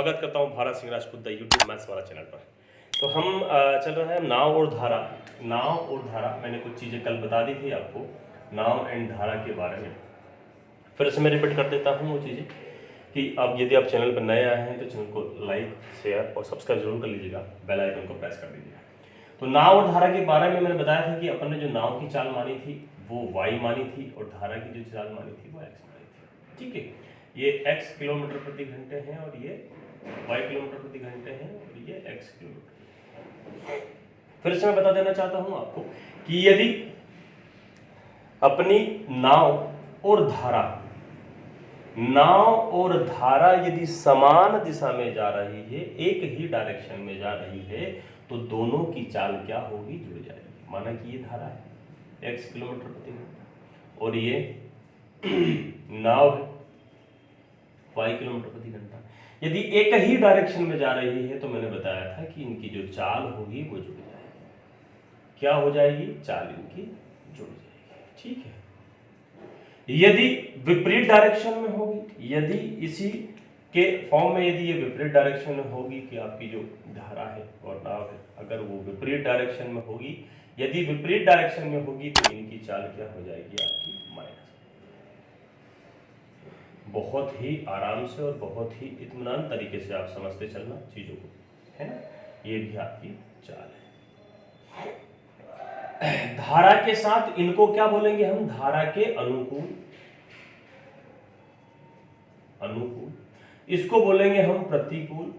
स्वागत करता हूं Bharat Singh Rajput the YouTube maths वाला चैनल पर। तो हम चल रहा है नाव और धारा। नाव और धारा मैंने कुछ चीज़ें कल बता दी थी आपको, नाव एंड धारा के बारे में। फिर से मैं रिपीट कर देता हूं वो चीज़ें कि अब यदि आप चैनल पर नए आए हैं तो चैनल को लाइक, शेयर और सब्सक्राइब जरूर कर लीजिएगा, बेल आइकन को प्रेस कर दीजिएगा। तो नाव और धारा के बारे में मैंने बताया था कि अपन ने जो नाव की चाल मानी थी वो y मानी थी और धारा की जो चाल मानी थी वो x मानी थी। ठीक है, ये x किलोमीटर प्रति घंटे है और ये y किलोमीटर प्रति घंटे है और ये x किलोमीटर। फिर से मैं बता देना चाहता हूं आपको कि यदि अपनी नाव और धारा यदि समान दिशा में जा रही है, एक ही डायरेक्शन में जा रही है, तो दोनों की चाल क्या होगी, जुड़ जाएगी। माना कि ये धारा है x किलोमीटर प्रति घंटा और ये नाव है y किलोमीटर प्रति घंटा। यदि एक ही डायरेक्शन में जा रही है तो मैंने बताया था कि इनकी जो चाल होगी वो जुड़ जाएगी। क्या हो जाएगी, चाल इनकी जुड़ जाएगी। ठीक है, यदि विपरीत डायरेक्शन में होगी, यदि इसी के फॉर्म में यदि ये विपरीत डायरेक्शन में होगी कि आपकी जो धारा है और नाव है, अगर वो विपरीत डायरेक्शन में होगी, यदि विपरीत डायरेक्शन में होगी तो इनकी चाल क्या हो जाएगी, आपकी माइनस। बहुत ही आराम से और बहुत ही इत्मीनान तरीके से आप समझते चलना चीजों को, है ना। ये भी आपकी चाल है। धारा के साथ इनको क्या बोलेंगे हम, धारा के अनुकूल, इसको बोलेंगे हम प्रतिकूल,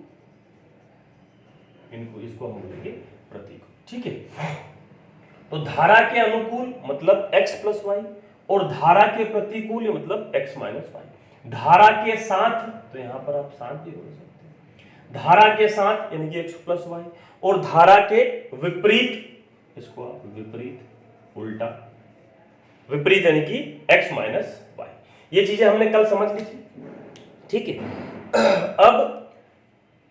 इसको हम बोलेंगे प्रतिकूल। ठीक है, तो धारा के अनुकूल मतलब x प्लस वाई और धारा के प्रतिकूल मतलब x माइनस वाई। धारा के साथ तो यहां पर आप साथ भी बोल सकते हैं, धारा के साथ यानी कि x प्लस वाई और धारा के विपरीत, इसको आप विपरीत, उल्टा, विपरीत यानी कि x माइनस वाई। ये चीजें हमने कल समझ ली थी। ठीक है, अब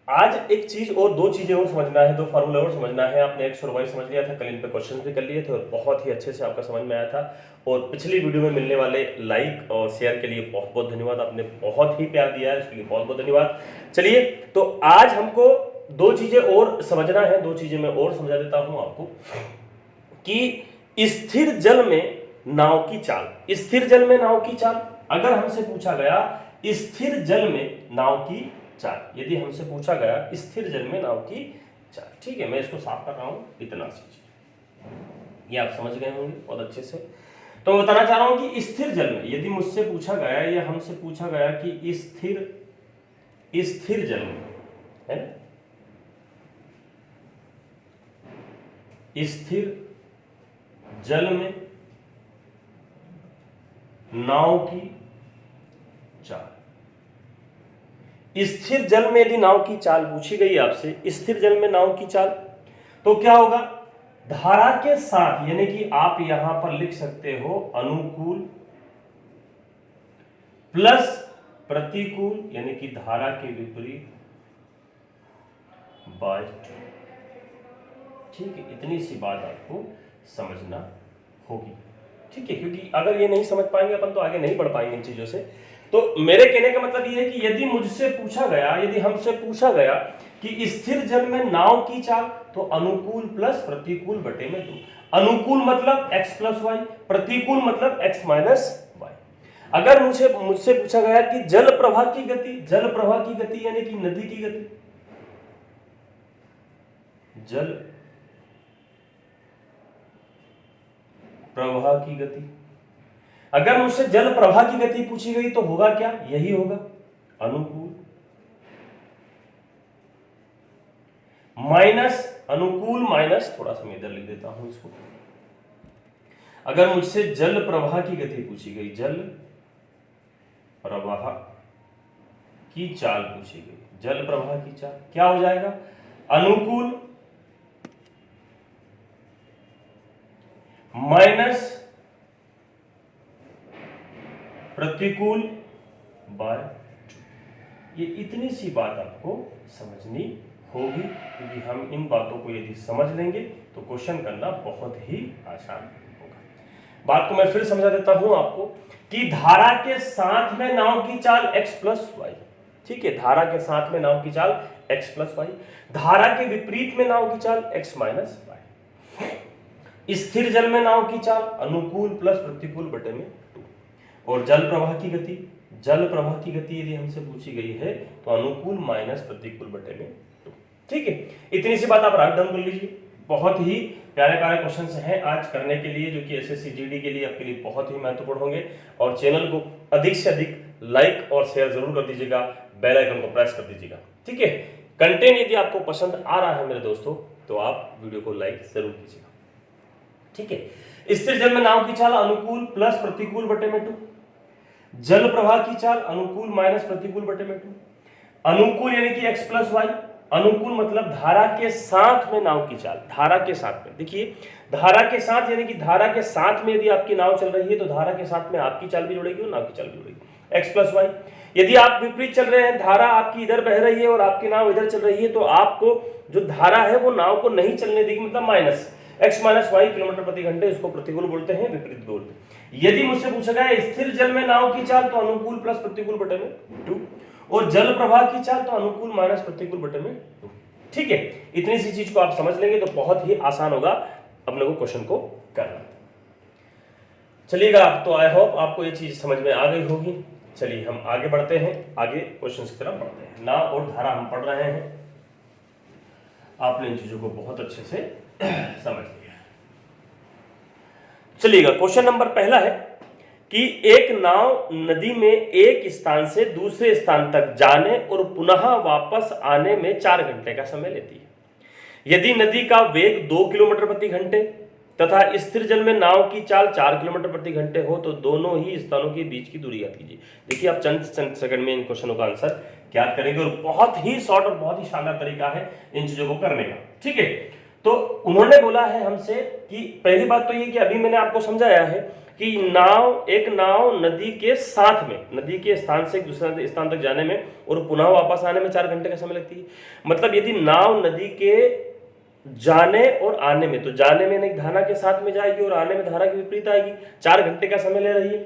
आज एक चीज और, दो चीजें और समझना है, दो फार्मूला और समझना है। आपने x और y समझ लिया था, कल इन पे क्वेश्चन भी कर लिए थे और बहुत ही अच्छे से आपका समझ में आया था। और पिछली वीडियो में मिलने वाले लाइक और शेयर के लिए बहुत बहुत धन्यवाद, आपने बहुत ही प्यार दिया है, इसके लिए बहुत बहुत धन्यवाद। चलिए, तो आज हमको दो चीजें और समझना है, दो चीजें मैं और समझा देता हूं आपको कि स्थिर जल में नाव की चाल। स्थिर जल में नाव की चाल, अगर हमसे पूछा गया स्थिर जल में नाव की चाल, यदि हमसे पूछा गया स्थिर जल में नाव की चाल। ठीक है, मैं इसको साफ कर रहा हूं, इतना सी ये आप समझ गए होंगे बहुत अच्छे से। तो मैं बताना चाह रहा हूं कि स्थिर जल में यदि मुझसे पूछा गया या हमसे पूछा गया कि स्थिर जल में, है ना, स्थिर जल में नाव की चाल, स्थिर जल में यदि नाव की चाल पूछी गई आपसे, स्थिर जल में नाव की चाल, तो क्या होगा, धारा के साथ यानी कि आप यहां पर लिख सकते हो अनुकूल प्लस प्रतिकूल यानी कि धारा के विपरीत बाय। ठीक है, इतनी सी बात आपको समझना होगी। ठीक है, क्योंकि अगर ये नहीं समझ पाएंगे अपन तो आगे नहीं बढ़ पाएंगे इन चीजों से। तो मेरे कहने का मतलब ये है कि यदि मुझसे पूछा गया, यदि हमसे पूछा गया कि स्थिर जल में नाव की चाल, तो अनुकूल प्लस प्रतिकूल बटे में 2। अनुकूल मतलब x प्लस वाई, प्रतिकूल मतलब x माइनस वाई। अगर मुझसे पूछा गया कि जल प्रवाह की गति यानी कि नदी की गति, जल प्रवाह की गति, अगर मुझसे जल प्रवाह की गति पूछी गई तो होगा क्या, यही होगा अनुकूल माइनस, अनुकूल माइनस, थोड़ा सा मैं इधर लिख देता हूं इसको। अगर मुझसे जल प्रवाह की गति पूछी गई, जल प्रवाह की चाल पूछी गई, जल प्रवाह की चाल क्या हो जाएगा, अनुकूल माइनस प्रतिकूल बाय 2। ये इतनी सी बात आपको समझनी होगी, क्योंकि हम इन बातों को यदि समझ लेंगे तो क्वेश्चन करना बहुत ही आसान होगा। बात को मैं फिर समझा देता हूं आपको कि धारा के साथ में नाव की चाल x प्लस वाई, ठीक है। धारा के साथ में नाव की चाल x प्लस वाई, धारा के विपरीत में नाव की चाल x माइनस वाई। स्थिर जल में नाव की चाल अनुकूल प्लस प्रतिकूल बटे में 2। और जल प्रवाह की गति, जल प्रवाह की गति यदि हमसे पूछी गई है तो अनुकूल माइनस प्रतिकूल बटे में 2। ठीक है, इतनी सी बात आप राइट डाउन कर लीजिए। बहुत ही प्यारे प्यारे क्वेश्चंस हैं आज करने के लिए, जो कि एसएससी जीडी के लिए आपके लिए बहुत ही महत्वपूर्ण होंगे। और चैनल को अधिक से अधिक लाइक और शेयर जरूर कर दीजिएगा, बेल आइकन को प्रेस कर दीजिएगा। ठीक है, कंटेंट यदि आपको पसंद आ रहा है मेरे दोस्तों तो आप वीडियो को लाइक जरूर कीजिएगा। ठीक है, स्थिर जल में नाव की चाल अनुकूल प्लस प्रतिकूल बटे में 2, जल प्रवाह की चाल अनुकूल माइनस प्रतिकूल बटे में 2। अनुकूल यानी कि x प्लस वाई, अनुकूल मतलब धारा के साथ में नाव की चाल, धारा के साथ में। देखिए धारा के साथ यानी कि धारा के साथ में यदि आपकी नाव चल रही है तो धारा के साथ में आपकी चाल भी जुड़ेगी और नाव की चाल भी जुड़ेगी, x प्लस वाई। यदि आप विपरीत चल रहे हैं, धारा आपकी इधर बह रही है और आपकी नाव इधर चल रही है, तो आपको जो धारा है वो नाव को नहीं चलने देगी, मतलब minus x minus Y kilometre प्रति घंटे, इसको प्रतिकूल बोलते हैं, विपरीत बोलते हैं। यदि मुझसे पूछा गया स्थिर जल में नाव की चाल तो अनुकूल प्लस प्रतिकूल बटे में 2, और जल प्रवाह की चाल तो अनुकूल माइनस प्रतिकूल बटे में 2। ठीक है, इतनी सी चीज को आप समझ लेंगे तो बहुत ही आसान होगा अपने को क्वेश्चन को करना। चलिएगा, आप तो आई होप आपको ये चीज समझ में आ गई होगी। चलिए हम आगे बढ़ते हैं, आगे क्वेश्चन की तरफ बढ़ते हैं। नाव और धारा हम पढ़ रहे हैं, आपने इन चीजों को बहुत अच्छे से समझ लिया। चलिएगा, क्वेश्चन नंबर पहला है कि एक नाव नदी में एक स्थान से दूसरे स्थान तक जाने और पुनः वापस आने में 4 घंटे का समय लेती है। यदि नदी का वेग 2 किलोमीटर प्रति घंटे तथा स्थिर जल में नाव की चाल 4 किलोमीटर प्रति घंटे हो तो दोनों ही स्थानों के बीच की दूरी ज्ञात कीजिए। देखिए आप चंद सेकंड में इन क्वेश्चनों का आंसर ज्ञात करेंगे और बहुत ही शॉर्ट और बहुत ही शानदार तरीका है इन चीजों को करने का। ठीक है, तो उन्होंने बोला है हमसे कि पहली बात तो ये कि अभी मैंने आपको समझाया है कि एक नाव नदी के साथ में, नदी के स्थान से दूसरे स्थान तक जाने में और पुनः वापस आने में 4 घंटे का समय लगती है। मतलब यदि नाव नदी के जाने और आने में, तो जाने में नहीं धारा के साथ में जाएगी और आने में धारा के विपरीत आएगी, 4 घंटे का समय ले रही है।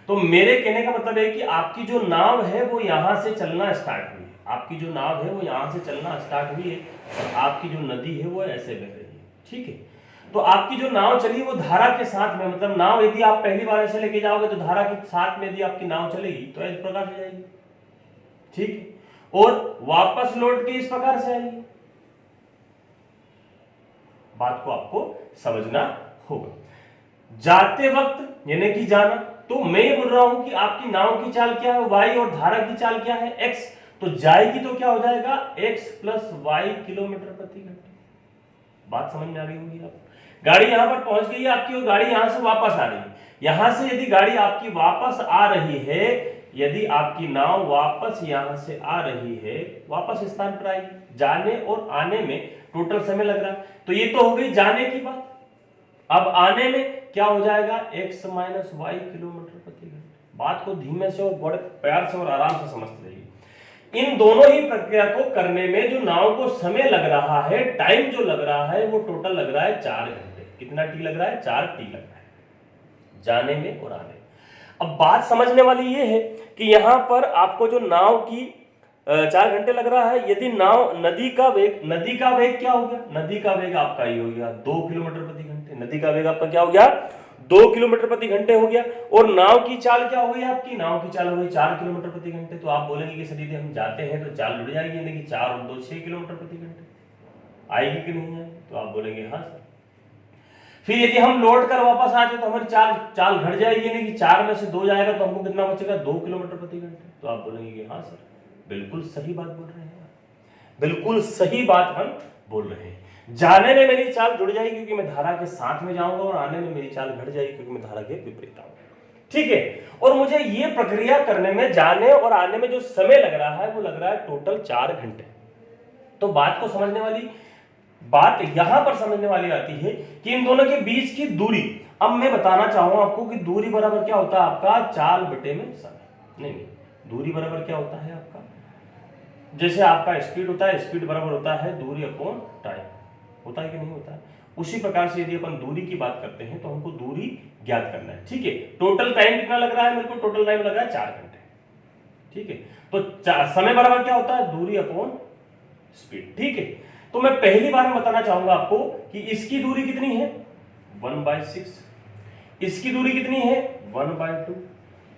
तो मेरे कहने का मतलब है कि आपकी जो नाव है वो यहां से चलना स्टार्ट हुई है, आपकी जो नाव है वो यहां से चलना स्टार्ट हुई है और आपकी जो नदी है वो ऐसे बह रही है। ठीक है, तो आपकी जो नाव चली वो धारा के साथ में, मतलब नाव यदि आप पहली बार ऐसे लेके जाओगे तो धारा के साथ में यदि आपकी नाव चलेगी तो इस प्रकार से जाएगी। ठीक, और वापस लौट के इस प्रकार से आएगी। बात को आपको समझना होगा। जाते वक्त यानी कि जाना, तो मैं ये बोल रहा हूं कि आपकी नाव की चाल क्या है y और धारा की चाल क्या है x, तो जाएगी तो क्या हो जाएगा x प्लस वाई किलोमीटर प्रति घंटे। बात समझ में आ गई होगी आपको। गाड़ी यहां पर पहुंच गई है आपकी और गाड़ी यहां से वापस आ रही है। यहां से यदि गाड़ी आपकी वापस आ रही है, यदि आपकी नाव वापस यहां से आ रही है, वापस स्थान पर आएगी, जाने और आने में टोटल समय लग रहा है। तो ये तो हो गई जाने की बात। अब आने में क्या हो जाएगा x माइनस वाई किलोमीटर प्रति घंटे। बात को धीमे से और बड़े प्यार से और आराम से समझते रहिए। इन दोनों ही प्रक्रिया को करने में जो नाव को समय लग रहा है, टाइम जो लग रहा है, वो टोटल लग रहा है 4 घंटे। कितना टी लग रहा है? 4 टी लग रहा है जाने में और आने में। अब बात समझने वाली ये है कि यहां पर आपको जो नाव की 4 घंटे लग रहा है, यदि नाव नदी का वेग क्या हो गया? नदी का वेग आपका ये हो गया 2 किलोमीटर प्रति घंटे। नदी का वेग आपका क्या हो गया? 2 किलोमीटर प्रति घंटे हो गया। और नाव की चाल क्या हो गई आपकी? नाव की चाल हो गई 4 किलोमीटर प्रति घंटे। तो आप बोलेंगे कि सर यदि हम जाते हैं तो चाल जुड़ जाएगी, यानी कि 4 और 2 6 किलोमीटर प्रति घंटे आएगी कि नहीं आएगी? तो आप बोलेंगे हाँ सर। फिर यदि हम लौट कर वापस आते तो हमारी चाल घट जाएगी, यानी कि 4 में से 2 जाएगा तो हमको कितना बचेगा? 2 किलोमीटर प्रति घंटे। तो आप बोलेंगे कि हाँ सर, बिल्कुल सही बात बोल रहे हैं, बिल्कुल सही बात हम बोल रहे हैं। जाने में मेरी चाल जुड़ जाएगी क्योंकि मैं धारा के साथ में जाऊंगा, और आने में मेरी चाल घट जाएगी क्योंकि मैं धारा के विपरीत आऊंगा। ठीक है, और मुझे ये प्रक्रिया करने में, जाने और आने में जो समय लग रहा है वो लग रहा है टोटल 4 घंटे। तो बात को समझने वाली बात यहां पर समझने वाली आती है कि इन दोनों के बीच की दूरी। अब मैं बताना चाहूंगा आपको कि दूरी बराबर क्या होता है आपका? चाल बटे में समय। नहीं, दूरी बराबर क्या होता है आपका? जैसे आपका स्पीड होता है, स्पीड बराबर होता है दूरी अपॉन टाइम। होता है कि नहीं होता है? उसी प्रकार से यदि अपन दूरी की बात करते हैं तो हमको दूरी ज्ञात करना है। ठीक है, टोटल टाइम कितना लग रहा है मेरे को? टोटल टाइम लग रहा है 4 घंटे। ठीक है। तो समय बराबर क्या होता है, दूरी अपॉन स्पीड, ठीक है। तो मैं पहली बार में बताना चाहूंगा आपको कि इसकी दूरी कितनी है 1/6, इसकी दूरी कितनी है 1/2,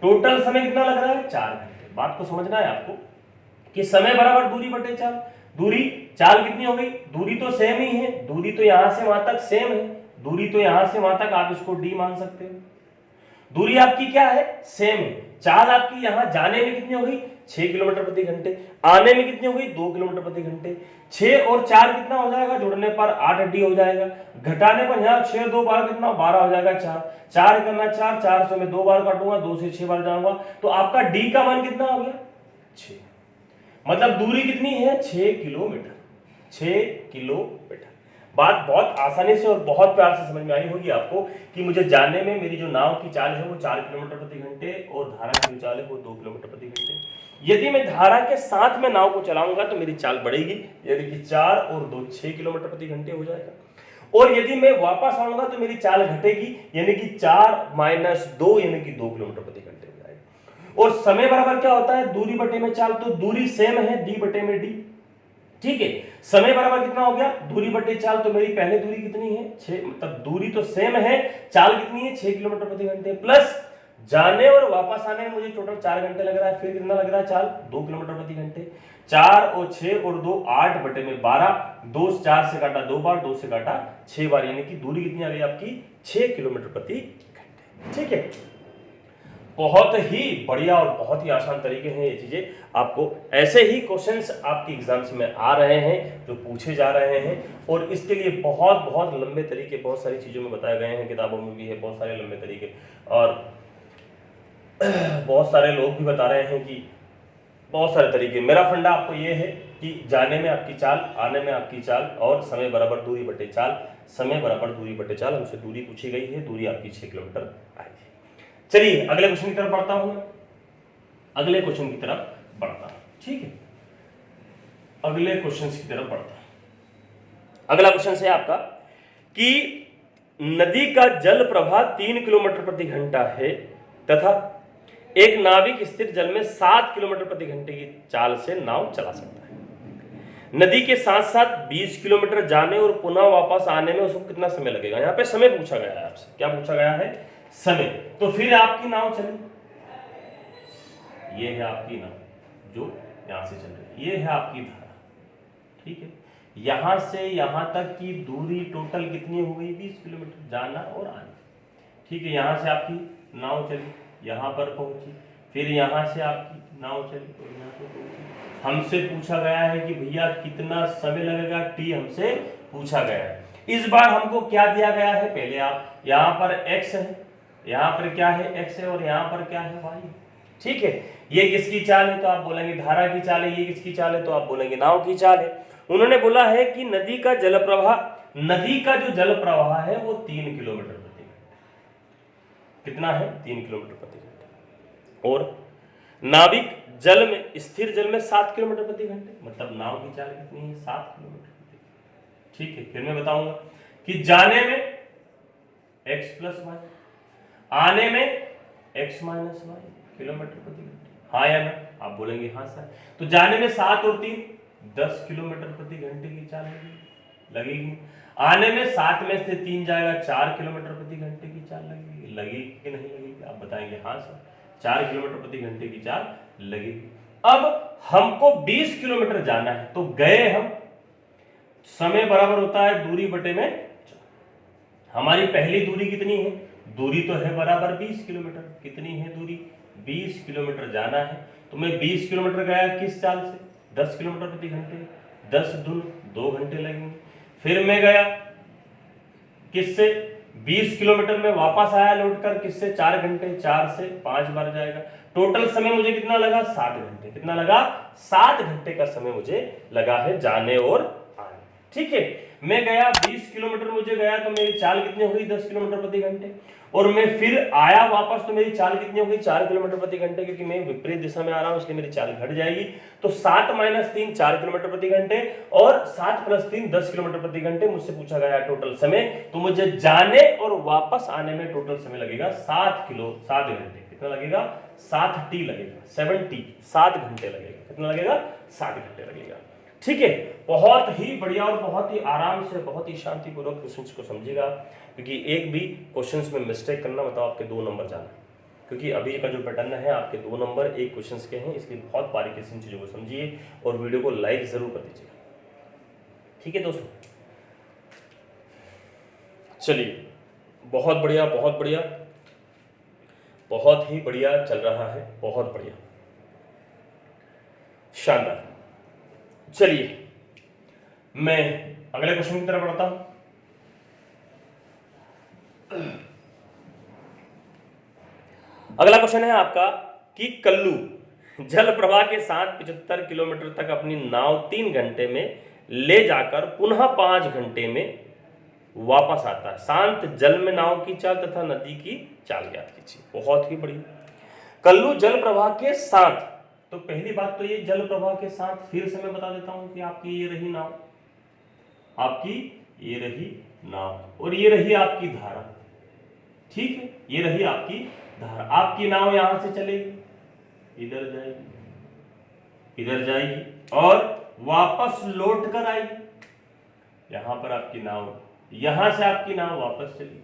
टोटल समय कितना लग रहा है 4 घंटे। बात को समझना है आपको कि समय बराबर दूरी बटे चाल, दूरी चाल कितनी हो गई, दूरी तो सेम ही है, दूरी तो यहां से वहां तक सेम है, दूरी तो यहां से वहां तक आप इसको डी मान सकते हो, दूरी आपकी क्या है सेम है। चाल आपकी यहां जाने में कितनी हो गई 6 किलोमीटर प्रति घंटे, आने में कितनी हो गई 2 किलोमीटर प्रति घंटे, 6 और 4 कितना हो जाएगा, जुड़ने पर 8 डी हो जाएगा, घटाने पर यहाँ 6 2 बार कितना 12 हो जाएगा, 4 करना 4, 4 से मैं 2 बार काटूंगा, 2 से 6 बार जाऊंगा, तो आपका डी का मान कितना हो गया 6, मतलब दूरी कितनी है 6 किलोमीटर, 6 किलोमीटर। बात बहुत आसानी से और बहुत प्यार से समझ में आई होगी आपको कि मुझे जाने में मेरी जो नाव की चाल है वो 4 किलोमीटर प्रति घंटे और धारा की जो चाल है वो 2 किलोमीटर प्रति घंटे। यदि मैं धारा के साथ में नाव को चलाऊंगा तो मेरी चाल बढ़ेगी, यदि कि 4 और 2 6 किलोमीटर प्रति घंटे हो जाएगा, और यदि मैं वापस आऊंगा तो मेरी चाल घटेगी, यानी कि 4 - 2 यानी कि 2 किलोमीटर प्रति घंटे हो जाएगा। और समय बराबर क्या होता है दूरी बटे में चाल, तो दूरी सेम है डी बटे में डी, ठीक है। समय बराबर कितना हो गया दूरी बटे चाल, तो मेरी पहले दूरी कितनी है 6, मतलब दूरी तो सेम है, चाल कितनी है 6 किलोमीटर प्रति घंटे, प्लस जाने और वापस आने में मुझे टोटल 4 घंटे लग रहा है, फिर कितना लग रहा है चाल 2 किलोमीटर प्रति घंटे, 4 और 6 और 2 8 बटे में 12, 2 4 से काटा 2 बार, 2 से काटा 6 बार, यानी कि दूरी कितनी आ गई आपकी 6 किलोमीटर प्रति घंटे, ठीक है। बहुत ही बढ़िया और बहुत ही आसान तरीके हैं ये चीजें, आपको ऐसे ही क्वेश्चंस आपके एग्जाम्स में आ रहे हैं जो पूछे जा रहे हैं, और इसके लिए बहुत बहुत लंबे तरीके बहुत सारी चीजों में बताए गए हैं, किताबों में भी है बहुत सारे लंबे तरीके, और बहुत सारे लोग भी बता रहे हैं कि बहुत सारे तरीके। मेरा फंडा आपको ये है कि जाने में आपकी चाल, आने में आपकी चाल, और समय बराबर दूरी बटे चाल, समय बराबर दूरी बटे चाल, हमसे दूरी पूछी गई है, दूरी आपकी 6 किलोमीटर आई है। चलिए अगले क्वेश्चन की तरफ बढ़ता हूं, अगले क्वेश्चन की तरफ बढ़ता हूं, ठीक है, अगले क्वेश्चन की तरफ बढ़ता हूं। अगला क्वेश्चन है आपका कि नदी का जल प्रवाह 3 किलोमीटर प्रति घंटा है तथा एक नाविक स्थिर जल में 7 किलोमीटर प्रति घंटे की चाल से नाव चला सकता है। नदी के साथ साथ 20 किलोमीटर जाने और पुनः वापस आने में उसको कितना समय लगेगा। यहाँ पे समय पूछा गया है आपसे, क्या पूछा गया है समय। तो फिर आपकी नाव चली, ये है आपकी नाव जो यहां से चल रही है, ये है आपकी धारा, ठीक है। यहां से यहां तक की दूरी टोटल कितनी हो गई 20 किलोमीटर जाना और आना, ठीक है। यहां से आपकी नाव चली, यहां पर पहुंची, फिर यहां से आपकी नाव चली और यहां पर पहुंची। हमसे पूछा गया है कि भैया कितना समय लगेगा, टी हमसे पूछा गया है। इस बार हमको क्या दिया गया है, पहले आप यहां पर x है, यहां पर क्या है x है, और यहां पर क्या है y, ठीक है। ये किसकी चाल है तो आप बोलेंगे धारा की चाल है, ये किसकी चाल है तो आप बोलेंगे नाव की चाल है। उन्होंने बोला है कि नदी का जल प्रवाह, नदी का जो जल प्रवाह है वो 3 किलोमीटर प्रति घंटे, कितना है 3 किलोमीटर प्रति घंटे, और नाविक जल में, स्थिर जल में 7 किलोमीटर प्रति घंटे, मतलब नाव की चाल कितनी है 7 किलोमीटर प्रति घंटे, ठीक है। फिर मैं बताऊंगा कि जाने में x + y, आने में x - y किलोमीटर प्रति घंटे, हाँ या ना, आप बोलेंगे हाँ सर। तो जाने में 7 और 3 10 किलोमीटर प्रति घंटे की चाल लगेगी, आने में 7 में से 3 जाएगा 4 किलोमीटर प्रति घंटे की चाल लगेगी कि नहीं लगेगी, आप बताएंगे हाँ सर 4 किलोमीटर प्रति घंटे की चाल लगेगी। अब हमको 20 किलोमीटर जाना है, तो गए हम, समय बराबर होता है दूरी बटे में, हमारी पहली दूरी कितनी है, दूरी तो है बराबर 20 किलोमीटर, कितनी है दूरी 20 किलोमीटर जाना है, तो मैं 20 किलोमीटर गया किस चाल से 10 किलोमीटर प्रति घंटे, 10 दूनी 2 घंटे लगेंगे। फिर मैं गया किससे 20 किलोमीटर में वापस आया लौटकर किससे 4 घंटे, 4 से 5 बार जाएगा, टोटल समय मुझे कितना लगा 7 घंटे, कितना लगा 7 घंटे का समय मुझे लगा है जाने और आने, ठीक है। मैं गया 20 किलोमीटर मुझे गया तो मेरी चाल कितनी हो गई 10 किलोमीटर प्रति घंटे, और मैं फिर आया वापस तो मेरी चाल कितनी हो गई 4 किलोमीटर प्रति घंटे, क्योंकि मैं विपरीत दिशा में आ रहा हूं इसलिए मेरी चाल घट जाएगी। तो 7 - 3 4 किलोमीटर प्रति घंटे, और 7 + 3 10 किलोमीटर प्रति घंटे। मुझसे पूछा गया टोटल समय, तो मुझे जाने और वापस आने में टोटल समय लगेगा 7 घंटे। कितना लगेगा 7t लगेगा, 7t 7 घंटे लगेगा। कितना लगेगा 7 घंटे लगेगा। ठीक है, बहुत ही बढ़िया और बहुत ही आराम से बहुत ही शांतिपूर्वक क्वेश्चंस को समझिएगा, क्योंकि एक भी क्वेश्चंस में मिस्टेक करना मतलब आपके 2 नंबर जाना, क्योंकि अभी का जो पैटर्न है आपके 2 नंबर एक क्वेश्चंस के हैं, इसलिए बहुत बारीकी से इन चीज़ों को समझिए और वीडियो को लाइक जरूर कर दीजिएगा। ठीक है दोस्तों, चलिए बहुत बढ़िया बहुत बढ़िया, बहुत ही बढ़िया चल रहा है, बहुत बढ़िया, शानदार। चलिए मैं अगले क्वेश्चन की तरफ बढ़ता हूं। अगला क्वेश्चन है आपका कि कल्लू जल प्रवाह के साथ 75 किलोमीटर तक अपनी नाव 3 घंटे में ले जाकर पुनः 5 घंटे में वापस आता है। शांत जल में नाव की चाल तथा नदी की चाल ज्ञात कीजिए। बहुत ही बढ़िया। कल्लू जल प्रवाह के साथ, तो पहली बात तो ये जल प्रवाह के साथ, फिर से मैं बता देता हूं कि आपकी ये रही नाव, आपकी ये रही नाव और ये रही आपकी धारा। ठीक है, ये रही आपकी धारा। आपकी नाव यहां से चलेगी, इधर जाएगी, इधर जाएगी और वापस लौट कर आएगी। यहां पर आपकी नाव, यहां से आपकी नाव वापस चली,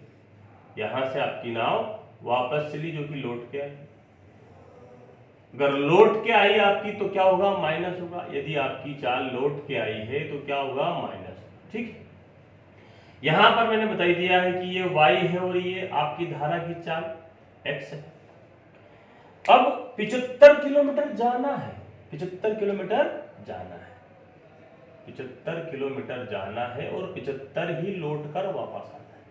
यहां से आपकी नाव वापस चली जो कि लौट के आई। अगर लौट के आई आपकी तो क्या होगा, माइनस होगा। यदि आपकी चाल लौट के आई है तो क्या होगा, माइनस। ठीक, यहां पर मैंने बता दिया है कि ये y है और ये आपकी धारा की चाल x है। अब 75 किलोमीटर जाना है, 75 किलोमीटर जाना है, 75 किलोमीटर जाना है और 75 ही लौट कर वापस आना है।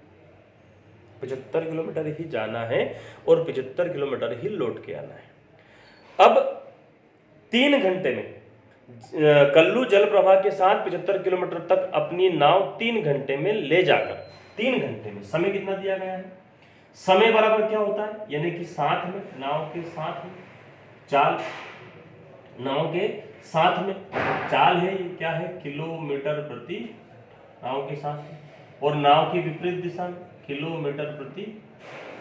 75 किलोमीटर ही जाना है और 75 किलोमीटर ही लौट के आना है। अब 3 घंटे में कल्लू जल प्रवाह के साथ 75 किलोमीटर तक अपनी नाव 3 घंटे में ले जाकर, 3 घंटे में समय कितना दिया गया है, समय बराबर क्या होता है, यानी कि साथ में, नाव के साथ में चाल, नाव के साथ में चाल है, ये क्या है, किलोमीटर प्रति, नाव के साथ में, और नाव की विपरीत दिशा में किलोमीटर प्रति।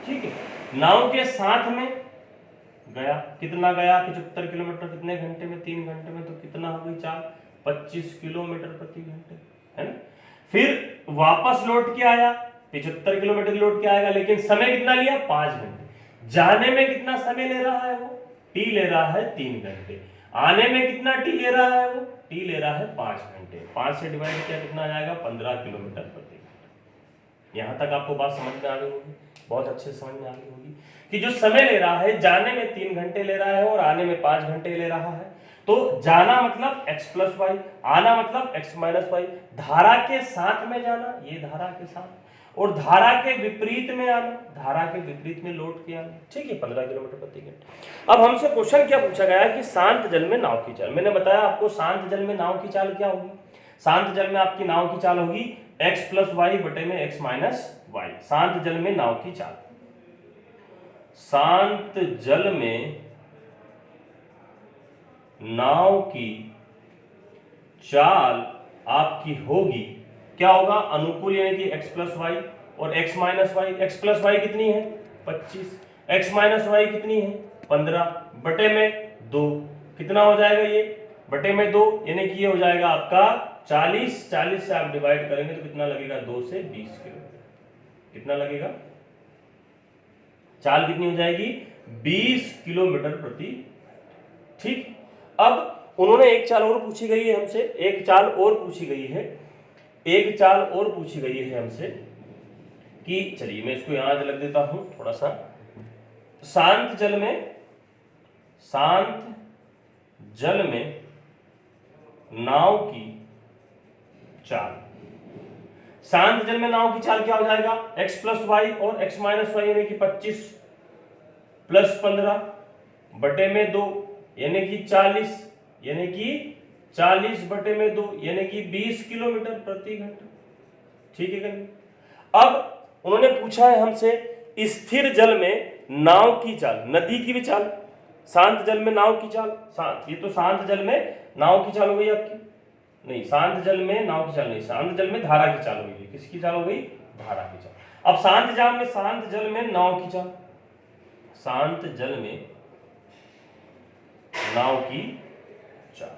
ठीक है, नाव के साथ में गया, कितना गया 75 किलोमीटर, कितने घंटे में, 3 घंटे में, तो कितना हो गई चाल, 25 किलोमीटर प्रति घंटे, है ना। फिर वापस लौट के आया, 75 किलोमीटर लौट के आएगा, लेकिन समय कितना लिया, 5 घंटे। जाने में कितना समय ले रहा है वो, टी ले रहा है 3 घंटे। आने में कितना टी ले रहा है वो, टी ले रहा है 5 घंटे। 5 से डिवाइड किया कितना आ जाएगा, 15 किलोमीटर प्रति घंटे। यहां तक आपको बात समझ में आ गई होगी, बहुत अच्छे से समझ में आ गई होगी कि जो समय ले रहा है, जाने में 3 घंटे ले रहा है और आने में 5 घंटे ले रहा है। तो जाना मतलब x प्लस वाई, आना मतलब x माइनस वाई। धारा के साथ में जाना, ये धारा के साथ, और धारा के विपरीत में आना, धारा के विपरीत में लौट के आना। ठीक है, 15 किलोमीटर प्रति घंटे। अब हमसे क्वेश्चन क्या पूछा गया है कि शांत जल में नाव की चाल। मैंने बताया आपको शांत जल में नाव की चाल क्या होगी। शांत जल में आपकी नाव की चाल होगी x प्लस वाई बटे में x माइनस वाई। शांत जल में नाव की चाल, शांत जल में नाव की चाल आपकी होगी, क्या होगा, अनुकूल, यानी कि x प्लस वाई और x minus Y. x plus Y कितनी है, 25, x माइनस वाई कितनी है, 15 बटे में 2। कितना हो जाएगा ये, बटे में 2, यानी कि ये हो जाएगा आपका 40। 40 से आप डिवाइड करेंगे तो कितना लगेगा, 2 से 20 किलोमीटर। कितना लगेगा, चाल कितनी हो जाएगी, 20 किलोमीटर प्रति। ठीक, अब उन्होंने एक चाल और पूछी गई है हमसे, एक चाल और पूछी गई है, एक चाल और पूछी गई है हमसे कि, चलिए मैं इसको यहां लग देता हूं थोड़ा सा। शांत जल में, शांत जल में नाव की चाल, शांत जल में नाव की चाल क्या हो जाएगा, x प्लस वाई और x माइनस वाई, यानी कि 25 प्लस 15 बटे में 2, यानी कि 40, यानी कि 40 बटे में 2, यानी कि 20 किलोमीटर प्रति घंटा। ठीक है क्या। अब उन्होंने पूछा है हमसे स्थिर जल में नाव की चाल, नदी की भी चाल, शांत जल में नाव की चाल। ये तो शांत जल में नाव की चाल हो गई आपकी, नहीं शांत जल में नाव की चाल नहीं, शांत जल में धारा की चाल हो गई। किसकी चाल हो गई, धारा की चाल। अब शांत जल में नाव की चाल, शांत जल में नाव की चाल।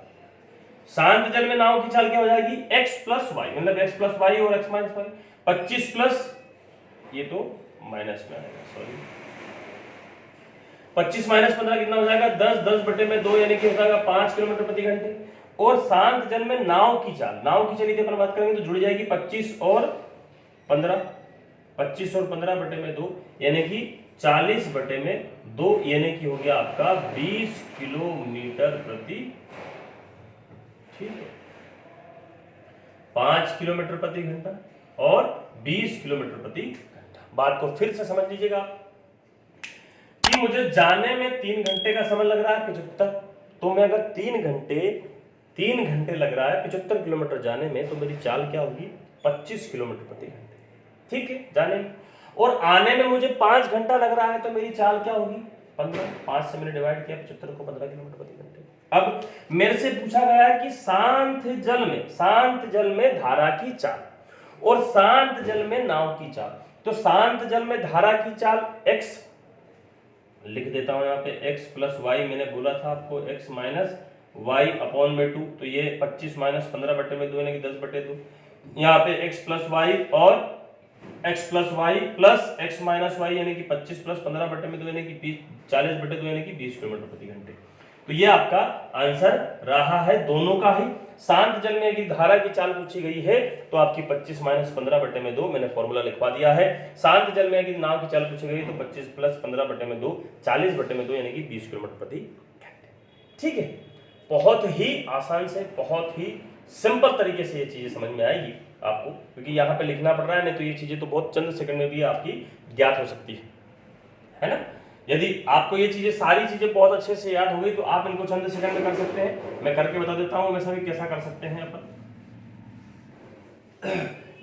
शांत जल में नाव की चाल क्या हो जाएगी, x प्लस वाई, मतलब x प्लस वाई और x माइनस वाई। 25 प्लस, ये तो माइनस में आएगा, सॉरी, 25 माइनस 15 कितना हो जाएगा, 10, 10 बटे में 2 यानी कि हो जाएगा 5 किलोमीटर प्रति घंटे। और शांत जल में नाव की चाल, नाव की चलिए अपन बात करेंगे तो जुड़ जाएगी 25 और 15, 25 और 15 बटे में 2 यानी कि 40 बटे में 2 यानी कि हो गया आपका 20 किलोमीटर प्रति, ठीक है, 5 किलोमीटर प्रति घंटा और 20 किलोमीटर प्रति घंटा। बात को फिर से समझ लीजिएगा कि मुझे जाने में 3 घंटे का समय लग रहा है 75, तो मैं अगर 3 घंटे लग रहा है 75 किलोमीटर जाने में, तो मेरी चाल क्या होगी, 25 किलोमीटर प्रति घंटे, ठीक है, जाने में। और आने में मुझे 5 घंटा लग रहा है, तो मेरी चाल क्या होगी, 15, 5 से मैंने डिवाइड किया 75 को, 15 किलोमीटर प्रति घंटे। अब मेरे से पूछा गया है कि शांत जल में धारा की चाल और शांत जल में नाव की चाल। तो शांत जल में धारा की चाल x लिख देता हूं यहाँ पे, x प्लस वाई, मैंने बोला था आपको x माइनस वाई अपॉन में 2, तो ये 25 माइनस 15 बटे में 2 यानी कि 10 बटे 2, यहाँ पे x प्लस वाई और x plus Y plus x minus Y यानी कि 25 प्लस 15 बटे में 2 यानी कि 40 बटे 2 यानी कि 20 किलोमीटर प्रति घंटे। तो ये आपका आंसर रहा है दोनों का ही। शांत जल में यदि धारा की चाल पूछी गई है तो आपकी 25 माइनस 15 बटे में 2, मैंने फॉर्मूला लिखवा दिया है। शांत जल में यदि नाव की चाल पूछी गई तो 25 प्लस 15 बटे में 2, 40 बटे में 2 यानी कि 20 किलोमीटर प्रति घंटे, ठीक है। बहुत ही आसान से, बहुत ही सिंपल तरीके से ये चीजें समझ में आएगी आपको, क्योंकि यहाँ पे लिखना पड़ रहा है, नहीं तो ये चीजें तो बहुत चंद सेकंड में भी आपकी ज्ञात हो सकती है ना। यदि आपको ये चीजें, सारी चीजें बहुत अच्छे से याद हो गई तो आप इनको चंद सेकंड में कर सकते हैं। मैं करके बता देता हूं वैसा भी कैसा कर सकते हैं अपन।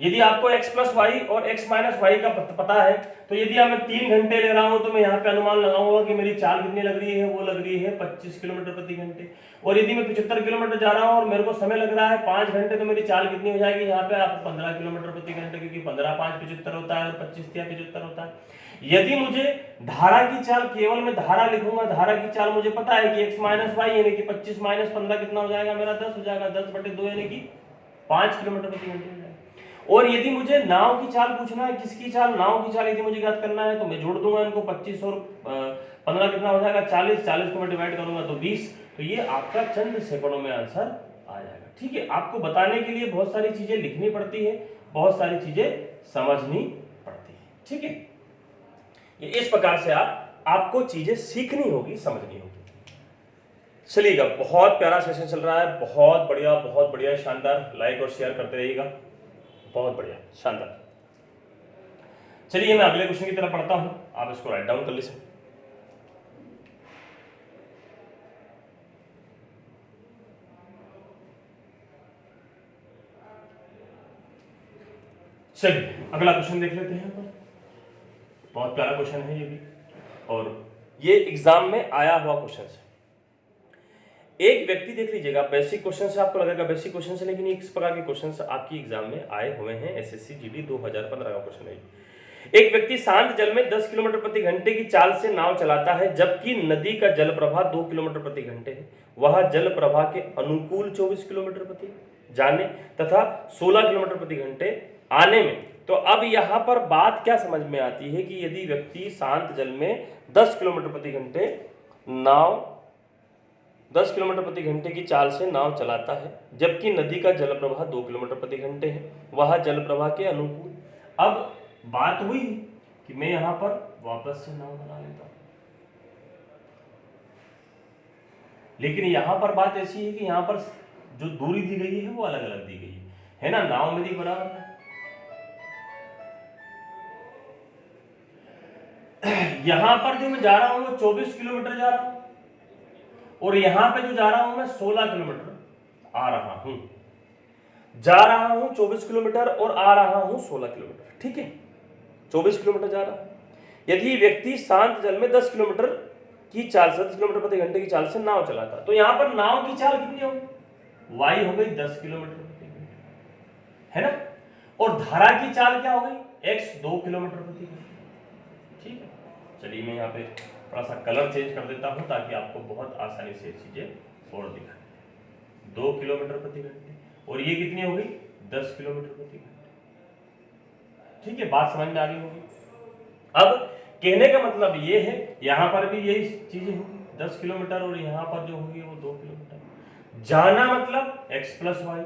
यदि आपको x प्लस वाई और x माइनस वाई का पता है, तो यदि मैं 3 घंटे ले रहा हूं तो मैं यहाँ पे अनुमान लगाऊंगा कि मेरी चाल कितनी लग रही है, वो लग रही है 25 किलोमीटर प्रति घंटे। और यदि मैं 75 किलोमीटर जा रहा हूं और मेरे को समय लग रहा है 5 घंटे, तो मेरी चाल कितनी हो जाएगी, यहाँ पे आपको 15 किलोमीटर प्रति घंटे, क्योंकि 15 5 75 होता है और 25 या 75 होता है। यदि मुझे धारा की चाल, केवल मैं धारा लिखूंगा, धारा की चाल मुझे पता है कि x माइनस वाई यानी कि 25 माइनस 15 कितना हो जाएगा मेरा, 10 हो जाएगा, 10 बटे 2 यानी कि 5 किलोमीटर प्रति घंटे हो जाएगा। और यदि मुझे नाव की चाल पूछना है, किसकी चाल, नाव की चाल यदि मुझे ज्ञात करना है, तो मैं जोड़ दूंगा इनको, 25 और 15 कितना हो जाएगा, 40, 40 को मैं डिवाइड करूंगा तो 20, तो ये आपका चंद सेकंडों में आंसर आ जाएगा, ठीक है। आपको बताने के लिए बहुत सारी चीजें लिखनी पड़ती है, बहुत सारी चीजें समझनी पड़ती है, ठीक है। इस प्रकार से आपको चीजें सीखनी होगी, समझनी होगी। चलिएगा, बहुत प्यारा सेशन चल रहा है, बहुत बढ़िया, शानदार। लाइक और शेयर करते रहिएगा, बहुत बढ़िया, शानदार। चलिए मैं अगले क्वेश्चन की तरफ पढ़ता हूं, आप इसको राइट डाउन कर लीजिए। चलिए अगला क्वेश्चन देख लेते हैं। बहुत प्यारा क्वेश्चन है ये भी, और ये एग्जाम में आया हुआ क्वेश्चन है। एक व्यक्ति, देख लीजिएगा, बेसिक क्वेश्चन से आपको लगेगा बेसिक क्वेश्चन से, लेकिन इस प्रकार के क्वेश्चन आपकी एग्जाम में आए हुए हैं। एसएससी जीडी 2015 का क्वेश्चन है। एक व्यक्ति शांत जल में 10 किलोमीटर प्रति घंटे की चाल से नाव चलाता है, जबकि नदी का जल प्रवाह 2 किलोमीटर प्रति घंटे है। वह जल प्रवाह के अनुकूल 24 किलोमीटर प्रति जाने तथा 16 किलोमीटर प्रति घंटे आने में। तो अब यहां पर बात क्या समझ में आती है कि यदि व्यक्ति शांत जल में 10 किलोमीटर प्रति घंटे नाव 10 किलोमीटर प्रति घंटे की चाल से नाव चलाता है, जबकि नदी का जल प्रवाह 2 किलोमीटर प्रति घंटे है, वह जल प्रवाह के अनुकूल। अब बात हुई कि मैं यहां पर वापस से नाव बना लेता हूं, लेकिन यहां पर बात ऐसी है कि यहां पर जो दूरी दी गई है वो अलग अलग दी गई है ना। नाव मेरी बराबर है, यहां पर जो मैं जा रहा हूं वो 24 किलोमीटर जा रहा हूं, और यहां पे जो जा रहा हूं मैं 16 किलोमीटर आ रहा हूं, जा रहा हूं 24 किलोमीटर और आ रहा हूं 16 किलोमीटर, ठीक है, 24 किलोमीटर जा रहा हूं। यदि व्यक्ति शांत जल में 10 किलोमीटर की चाल से 10 किलोमीटर प्रति घंटे की चाल से नाव चलाता, तो यहां पर नाव की चाल कितनी होगी, वाई हो गई 10 किलोमीटर प्रति घंटे, है ना, और धारा की चाल क्या हो गई, x 2 किलोमीटर प्रति घंटे, ठीक है। चलिए मैं यहाँ पे थोड़ा सा कलर चेंज कर देता हूं ताकि आपको बहुत आसानी से चीजें और दिखाएं। 2 किलोमीटर प्रति घंटे, और ये कितनी होगी 10 किलोमीटर प्रति घंटे। ठीक है, बात समझ में आ गई होगी। अब कहने का मतलब ये है, यहां पर भी यही चीजें होगी 10 किलोमीटर, और यहां पर जो होगी वो 2 किलोमीटर। जाना मतलब x प्लस वाई।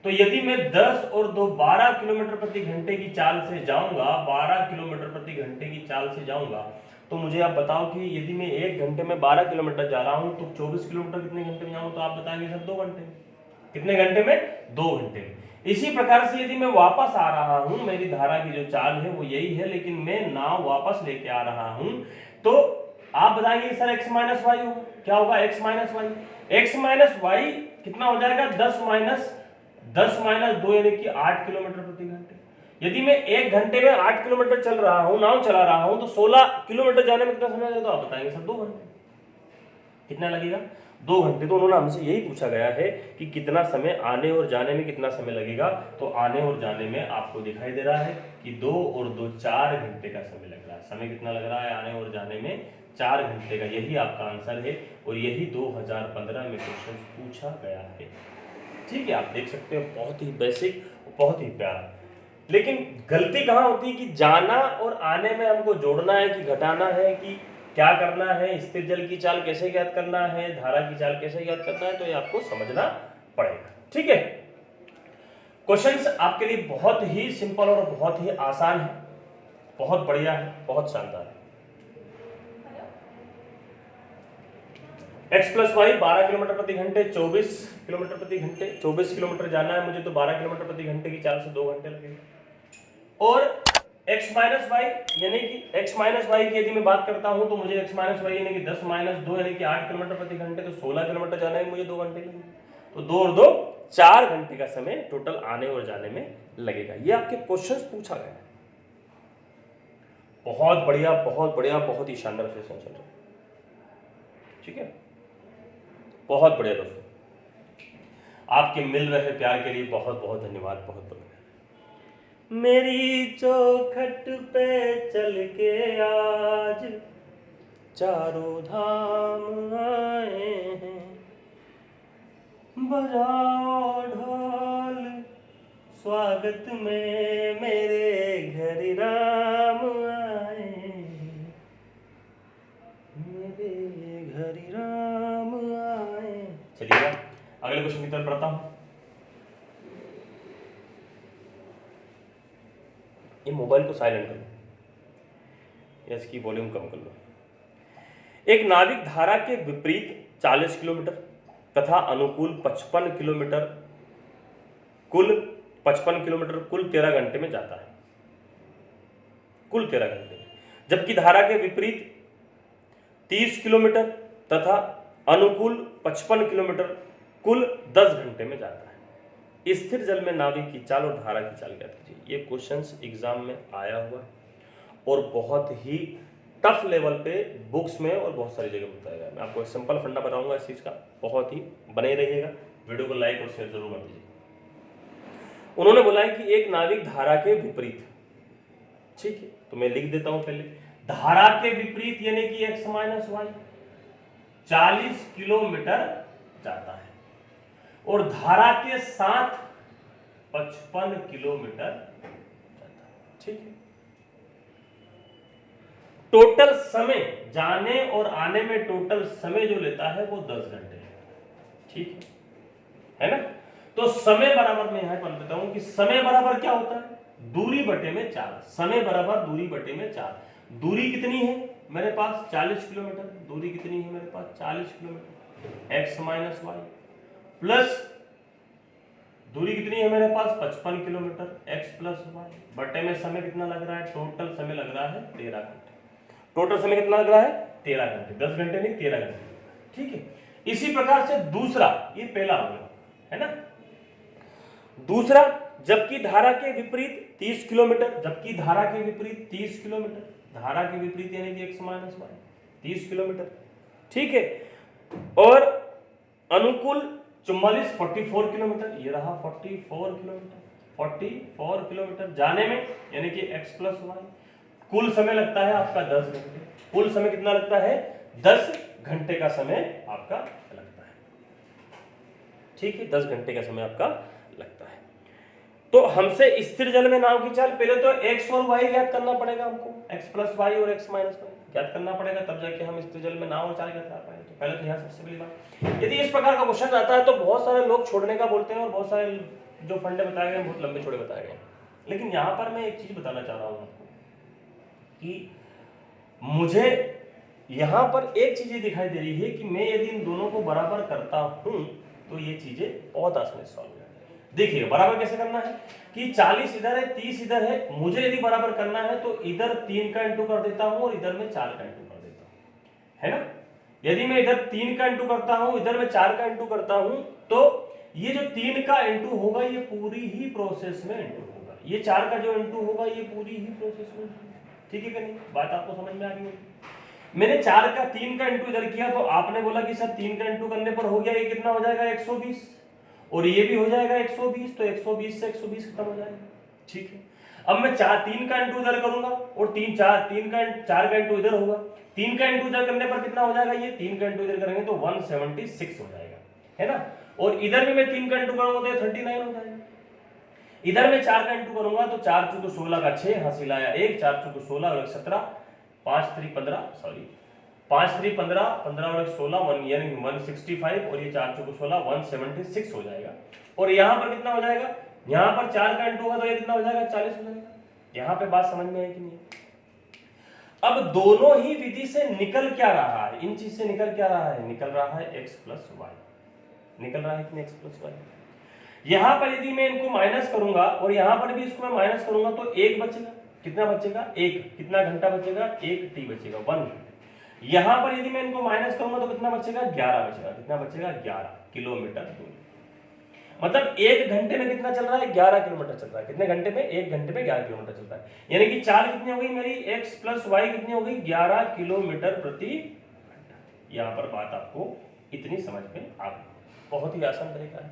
तो यदि मैं 10 और 2 12 किलोमीटर प्रति घंटे की चाल से जाऊंगा, 12 किलोमीटर प्रति घंटे की चाल से जाऊंगा, तो मुझे आप बताओ कि यदि मैं 1 घंटे में 12 किलोमीटर जा रहा हूं तो 24 किलोमीटर कितने घंटे में जाऊं? तो आप बताएंगे सर 2 घंटे में। कितने घंटे में? 2 घंटे में। इसी प्रकार से यदि मैं वापस आ रहा हूं, मेरी धारा की जो चाल है वो यही है, लेकिन मैं नाव वापस लेके आ रहा हूं, तो आप बताएंगे सर x माइनस वाई होगा। क्या होगा? x minus Y. x minus Y कितना हो जाएगा? 10 माइनस 2 यानी कि 8 किलोमीटर प्रति घंटे। यदि मैं 1 घंटे में 8 किलोमीटर चल रहा हूं, नाव चला रहा हूं, तो 16 किलोमीटर जाने में कितना समय लगेगा? तो आप बताएंगे सर 2 घंटे। कितना लगेगा? 2 घंटे। तो उन्होंने हमसे यही पूछा गया है कि कितना समय आने और जाने में कितना समय लगेगा। तो आने और जाने में आपको दिखाई दे रहा है कि 2 और 2 4 घंटे का समय लग रहा है। समय कितना लग रहा है आने और जाने में? 4 घंटे का। यही आपका आंसर है, और यही 2015 में क्वेश्चन पूछा गया है। ठीक है, आप देख सकते हो, बहुत ही बेसिक, बहुत ही प्यारा। लेकिन गलती कहाँ होती है कि जाना और आने में हमको जोड़ना है कि घटाना है, कि क्या करना है, स्थिर जल की चाल कैसे ज्ञात करना है, धारा की चाल कैसे ज्ञात करना है, तो ये आपको समझना पड़ेगा। ठीक है, क्वेश्चंस आपके लिए बहुत ही सिंपल और बहुत ही आसान है, बहुत बढ़िया है, बहुत शानदार है। x प्लस वाई 12 किलोमीटर प्रति घंटे, 24 किलोमीटर प्रति घंटे, 24 किलोमीटर जाना है मुझे, तो 12 किलोमीटर प्रति घंटे की चाल से 2 घंटे लगेगा। और x माइनस वाई यानी कि x माइनस वाई की यदि मैं बात करता हूं, तो मुझे x माइनस वाई यानी कि 10 माइनस 2 यानी कि 8 किलोमीटर प्रति घंटे, तो 16 किलोमीटर जाना है मुझे, 2 घंटे लगेंगे। तो 2 और 2 4 घंटे का समय टोटल आने और जाने में लगेगा। ये आपके क्वेश्चंस पूछा गया है। बहुत बढ़िया, बहुत बढ़िया, बहुत ही शानदार सेशन चल रहा है। ठीक है, बहुत बढ़िया दोस्तों, आपके मिल रहे प्यार के लिए बहुत बहुत धन्यवाद, बहुत बहुत। मेरी चौखट पे चल के आज चारों धाम आए हैं, बजाओ ढोल स्वागत में मेरे घर राम आए हैं, मेरे घर राम आए। चलिए अगले क्वेश्चन की तरफ बढ़ता हूं। ये मोबाइल को साइलेंट कर लो या इसकी वॉल्यूम कम कर लो। एक नाविक धारा के विपरीत 40 किलोमीटर तथा अनुकूल 55 किलोमीटर कुल 13 घंटे में जाता है, कुल 13 घंटे, जबकि धारा के विपरीत 30 किलोमीटर तथा अनुकूल 55 किलोमीटर कुल 10 घंटे में जाता है। स्थिर जल में नाविक की चाल और धारा की चाल ज्ञात कीजिए। ये क्वेश्चंस एग्जाम में आया हुआ है और बहुत ही टफ लेवल पे बुक्स में और बहुत सारी जगह बताया गया है। मैं आपको एक सिंपल फंडा बताऊंगा इस चीज का, बहुत ही बने रहिएगा, वीडियो को लाइक और शेयर जरूर कर दीजिए। उन्होंने बोला है कि एक नाविक धारा के विपरीत, ठीक है, तो मैं लिख देता हूं पहले, धारा के विपरीत यानी कि x माइनस वाई 40 किलोमीटर जाता है और धारा के साथ 55 किलोमीटर जाता है। ठीक है, टोटल समय जाने और आने में टोटल समय जो लेता है वो 10 घंटे है। ठीक है ना? तो समय बराबर मैं यहां पर देता हूं कि समय बराबर क्या होता है? दूरी बटे में 4। समय बराबर दूरी बटे में 4। दूरी कितनी है मेरे पास? 40 किलोमीटर। दूरी कितनी है मेरे पास? 40 kilometre. x minus Y plus दूरी कितनी है मेरे पास? 55 किलोमीटर। x प्लस वाई बटे में समय कितना लग रहा है? टोटल समय लग रहा है 13 घंटे। टोटल समय कितना लग रहा है? 13 घंटे। 10 घंटे नहीं, 13 घंटे। ठीक है, इसी प्रकार से दूसरा, ये पहला हो गया है ना। दूसरा, जबकि धारा के विपरीत 30 किलोमीटर, जबकि धारा के विपरीत 30 किलोमीटर, धारा के विपरीत यानी कि x माइनस वाई 30 किलोमीटर। ठीक है, और अनुकूल 44 किलोमीटर, ये रहा 44 किलोमीटर। 44 किलोमीटर जाने में यानी कि x प्लस वाई, कुल समय लगता है आपका 10 घंटे। कुल समय कितना लगता है? 10 घंटे का समय आपका लगता है। ठीक है, 10 घंटे का समय आपका लगता है। तो हमसे स्थिर जल में नाव की चाल, पहले तो x और y ज्ञात करना पड़ेगा हमको, x प्लस वाई और x माइनस वाई ज्ञात करना पड़ेगा, तब जाके हम स्थिर जल में नाव और चाल ज्ञात कर पाएंगे। तो पहले तो यहाँ सबसे बड़ी बात, यदि इस प्रकार का क्वेश्चन आता है तो बहुत सारे लोग छोड़ने का बोलते हैं और बहुत सारे जो फंडे बताए गए बहुत लंबे छोड़े बताए गए। लेकिन यहाँ पर मैं एक चीज बताना चाह रहा हूँ आपको कि मुझे यहाँ पर एक चीज दिखाई दे रही है कि मैं यदि इन दोनों को बराबर करता हूं तो ये चीजें बहुत आसानी से सॉल्व हो जाएगी। देखिए बराबर कैसे करना है कि 40 इधर है 30 इधर है, मुझे यदि बराबर करना है तो इधर 3 का इंटू कर देता हूं और इधर में 4 का इंटू कर देता हूं, है ना। यदि मैं इधर 3 का इंटू करता हूं, इधर मैं 4 का इंटू करता हूं, तो ये जो 3 का इंटू होगा ये पूरी ही प्रोसेस में इंटू होगा, ये 4 का जो इंटू होगा ये पूरी ही प्रोसेस में। ठीक है कि नहीं, बात आपको समझ में आ गई होगी। मैंने 3 का इंटू इधर किया तो आपने बोला कि सर 3 का इंटू करने पर हो गया, ये कितना हो जाएगा 120, और ये भी हो जाएगा 120, तो 120 से 120 खत्म हो जाएगा। ठीक है, अब मैं 3 का इंटू इधर करूंगा और 4 का इंटू इधर होगा, 3 का इंटू इधर करने पर कितना हो जाएगा, ये 3 का इंटू इधर करेंगे तो 176 हो जाएगा, है ना। और इधर भी मैं 3 का इंटू करूंगा तो ये 39 हो जाएगा। इधर में 4 का इंटू करूंगा तो 4 चौको 16 का 6, हासिल आया 1, 4 चौको 16 और 17, 5 3 15, सॉरी 5 3 15, 15 और 16 1 यानी 165, और ये 4 चौको 16 176 हो जाएगा। और यहाँ पर कितना हो जाएगा, यहाँ पर 4 का इंटू होगा तो ये कितना हो जाएगा 40 हो जाएगा। यहाँ पे बात समझ में आई कि नहीं? अब दोनों ही विधि से निकल क्या रहा है, इन चीज से निकल क्या रहा है, निकल रहा है x प्लस वाई, निकल रहा है कि x प्लस वाई। यहां पर यदि मैं इनको माइनस करूंगा और यहां पर भी इसको मैं माइनस करूंगा तो 1 बचेगा, कितना बचेगा 1, कितना घंटा बचेगा 1 t बचेगा 1 घंटा। यहां पर यदि मैं इनको माइनस करूंगा तो कितना बचेगा 11 बचेगा, कितना बचेगा 11 किलोमीटर दूरी। मतलब 1 घंटे में कितना चल रहा है 11 किलोमीटर चल रहा है, कितने घंटे में 1 घंटे में 11 किलोमीटर चलता है, यानी कि चाल कितनी हो गई मेरी x प्लस वाई कितनी हो गई 11 किलोमीटर प्रति घंटा। यहां पर बात आपको इतनी समझ में आ गई, बहुत ही आसान तरीका है।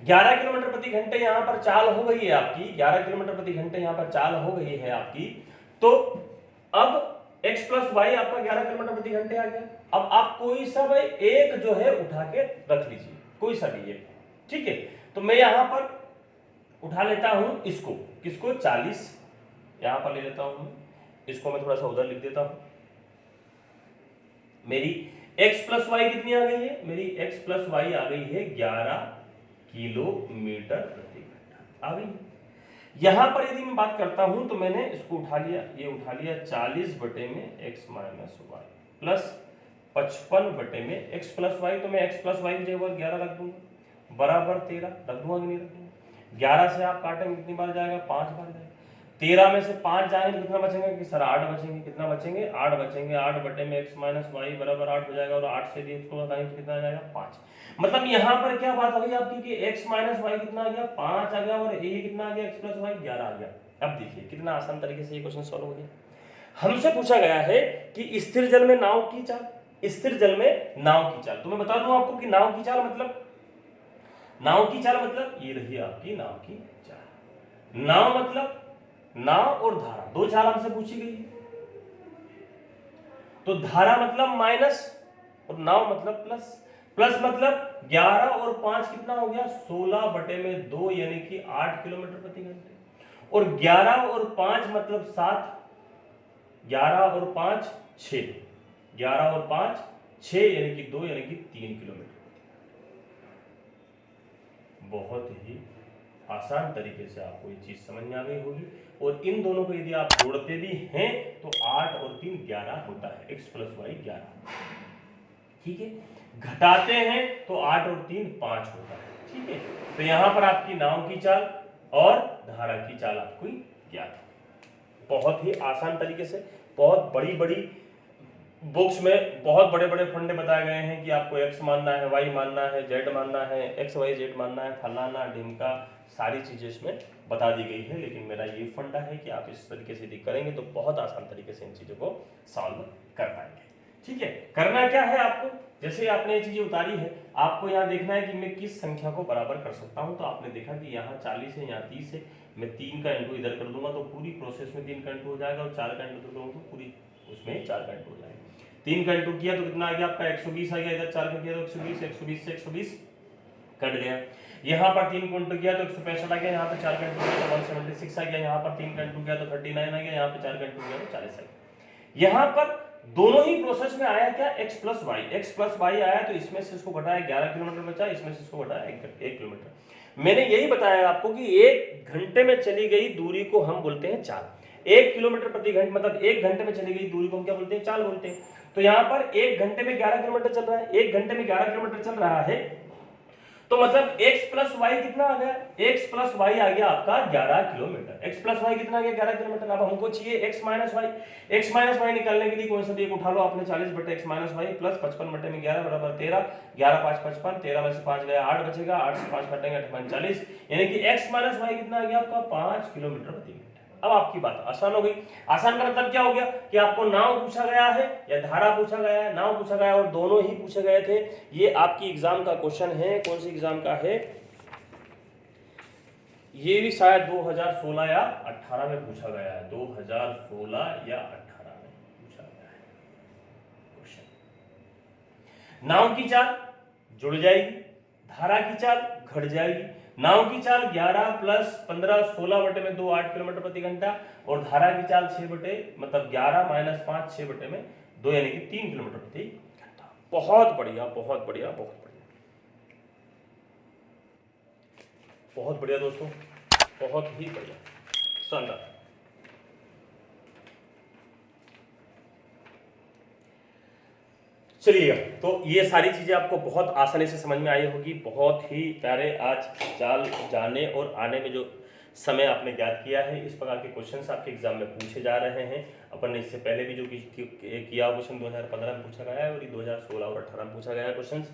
11 किलोमीटर प्रति घंटे यहां पर चाल हो गई है आपकी, 11 किलोमीटर प्रति घंटे यहां पर चाल हो गई है आपकी। तो अब x प्लस वाई आपका 11 किलोमीटर प्रति घंटे आ गया। अब आप कोई सा भाई एक जो है उठा के रख लीजिए, कोई सा भी एक, ठीक है। तो मैं यहां पर उठा लेता हूं इसको, किसको 40 यहां पर ले लेता हूं, इसको मैं थोड़ा सा उधर लिख देता हूं। मेरी x प्लस वाई कितनी आ गई है, मेरी x प्लस वाई आ गई है 11 किलोमीटर प्रति घंटा आ गई। यहां पर यदि मैं बात करता हूं तो मैंने इसको उठा लिया, ये उठा लिया 40 बटे में x माइनस वाई प्लस 55 बटे में x प्लस वाई, तो मैं x प्लस वाई की जगह 11 रख दूंगा, बराबर 13 रख दूंगा कि नहीं रख दूंगा। 11 से आप काटेंगे कितनी बार जाएगा 5 बार जाएगा, 13 में से 5 जाएंगे कितना बचेंगे कि सर 8 बचेंगे, कितना बचेंगे 8 बचेंगे, 8 बटे में x माइनस वाई बराबर 8 हो जाएगा, और 8 से भी x को घटाएंगे तो कितना आ जाएगा 5। मतलब यहाँ पर क्या बात हो गई आपकी कि x माइनस वाई कितना आ गया 5 आ गया, और ये कितना आ गया x प्लस वाई 11 आ गया। अब देखिए कितना आसान तरीके से ये क्वेश्चन सॉल्व हो गया। हमसे पूछा गया है कि स्थिर जल में नाव की चाल, स्थिर जल में नाव की चाल, तो मैं बता दूं आपको कि नाव की चाल मतलब, नाव की चाल मतलब ये रही आपकी नाव की चाल। नाव मतलब नाव और धारा, दो चाल हमसे पूछी गई है, तो धारा मतलब माइनस और नाव मतलब प्लस। प्लस मतलब 11 और 5 कितना हो गया 16 बटे में 2 यानी कि 8 किलोमीटर प्रति घंटे, और 11 और 5 मतलब 7, 11 और 5 6, 11 और 5 6 यानी कि 2 यानी कि 3 किलोमीटर। बहुत ही आसान तरीके से आपको ये चीज समझ में आ गई होगी। और इन दोनों को यदि आप जोड़ते भी हैं तो 8 और 3 11 होता है, x प्लस वाई 11, ठीक है। घटाते हैं तो 8 और 3 5 होता है, ठीक है। तो यहां पर आपकी नाव की चाल और धारा की चाल आपको ज्ञात है। बहुत ही आसान तरीके से, बहुत बड़ी बड़ी बुक्स में बहुत बड़े बड़े फंडे बताए गए हैं कि आपको x मानना है, y मानना है, z मानना है, x y z मानना है, फलाना ढिमका, सारी चीजें इसमें बता दी गई है। लेकिन मेरा ये फंडा है कि आप इस तरीके से यदि करेंगे तो बहुत आसान तरीके से इन चीजों को सॉल्व कर पाएंगे, ठीक है। करना क्या है आपको, जैसे आपने ये चीजें उतारी है, आपको यहाँ देखना है कि मैं किस संख्या को बराबर कर सकता हूँ। तो आपने देखा कि यहाँ 40 है, यहाँ 30 है, मैं 3 का इंटू इधर कर दूंगा तो पूरी प्रोसेस में 3 का इंटू हो जाएगा, और 4 का इंटू करूंगा तो पूरी उसमें 4 का इंटू हो जाएगा। 3 का इंटू किया तो कितना आ गया आपका 120 आ गया, इधर 4 का किया तो 120, 120 से 120 कट गया। यहाँ पर 3 का इंटू किया तो 165 आ गया, यहाँ पे 4 का इंटू किया तो 176 आ गया, यहाँ पर 3 का इंटू किया तो 39 आ गया, यहाँ पे 4 का इंटू किया तो 40 आ गया। यहाँ पर दोनों ही प्रोसेस में आया क्या x प्लस वाई आया, तो इसमें से इसको घटाया 11 किलोमीटर बचा, इसमें से इसको घटाया 1 किलोमीटर। मैंने यही बताया आपको कि 1 घंटे में चली गई दूरी को हम बोलते हैं चाल। 1 किलोमीटर प्रति घंटे मतलब 1 घंटे में चली गई दूरी को हम क्या बोलते हैं, चाल बोलते हैं। तो यहाँ पर 1 घंटे में 11 किलोमीटर चल रहा है, 1 घंटे में 11 किलोमीटर चल रहा है, तो मतलब x प्लस वाई कितना आ गया, x प्लस वाई आ गया आपका 11 किलोमीटर। x प्लस वाई कितना आ गया 11 किलोमीटर। अब हमको चाहिए x minus Y. x minus Y निकालने के लिए कौन सा भी एक उठा लो आपने, 40 बटे x माइनस वाई प्लस 55 बटे में 11 बराबर 13, 11 5 55, 13 में से 5 गया 8 बचेगा, 8 से 5 काटेंगे 40, यानी कि x माइनस वाई कितना आ गया आपका 5 किलोमीटर प्रति घंटा। अब आपकी बात आसान हो गई। आसान का मतलब क्या हो गया कि आपको नाव पूछा गया है या धारा पूछा गया है, नाव पूछा गया और दोनों ही पूछे गए थे। ये आपकी एग्जाम का क्वेश्चन है, कौन सी एग्जाम का है, ये भी शायद 2016 या 18 में पूछा गया है, 2016 या 18 में पूछा गया है क्वेश्चन। नाव की चाल जुड़ जाएगी, धारा की चाल घट जाएगी। नाव की चाल 11 प्लस 15 16 बटे में 2 8 किलोमीटर प्रति घंटा, और धारा की चाल 6 बटे मतलब 11 माइनस 5 6 बटे में 2 यानी कि 3 किलोमीटर प्रति घंटा। बहुत बढ़िया बहुत बढ़िया बहुत बढ़िया बहुत बढ़िया दोस्तों, बहुत ही बढ़िया, शानदार। चलिएगा, तो ये सारी चीजें आपको बहुत आसानी से समझ में आई होगी। बहुत ही प्यारे आज चाल जाने और आने में जो समय आपने ज्ञात किया है, इस प्रकार के क्वेश्चंस आपके एग्जाम में पूछे जा रहे हैं। अपन ने इससे पहले भी जो किया क्वेश्चन 2015 में पूछा गया है और 2016 और 18 में पूछा गया है क्वेश्चन।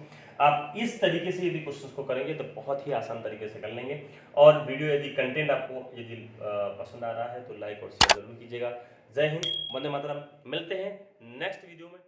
आप इस तरीके से यदि क्वेश्चन को करेंगे तो बहुत ही आसान तरीके से कर लेंगे। और वीडियो यदि कंटेंट आपको यदि पसंद आ रहा है तो लाइक और शेयर जरूर कीजिएगा। जय हिंद, वंदे मातरम। मिलते हैं नेक्स्ट वीडियो में।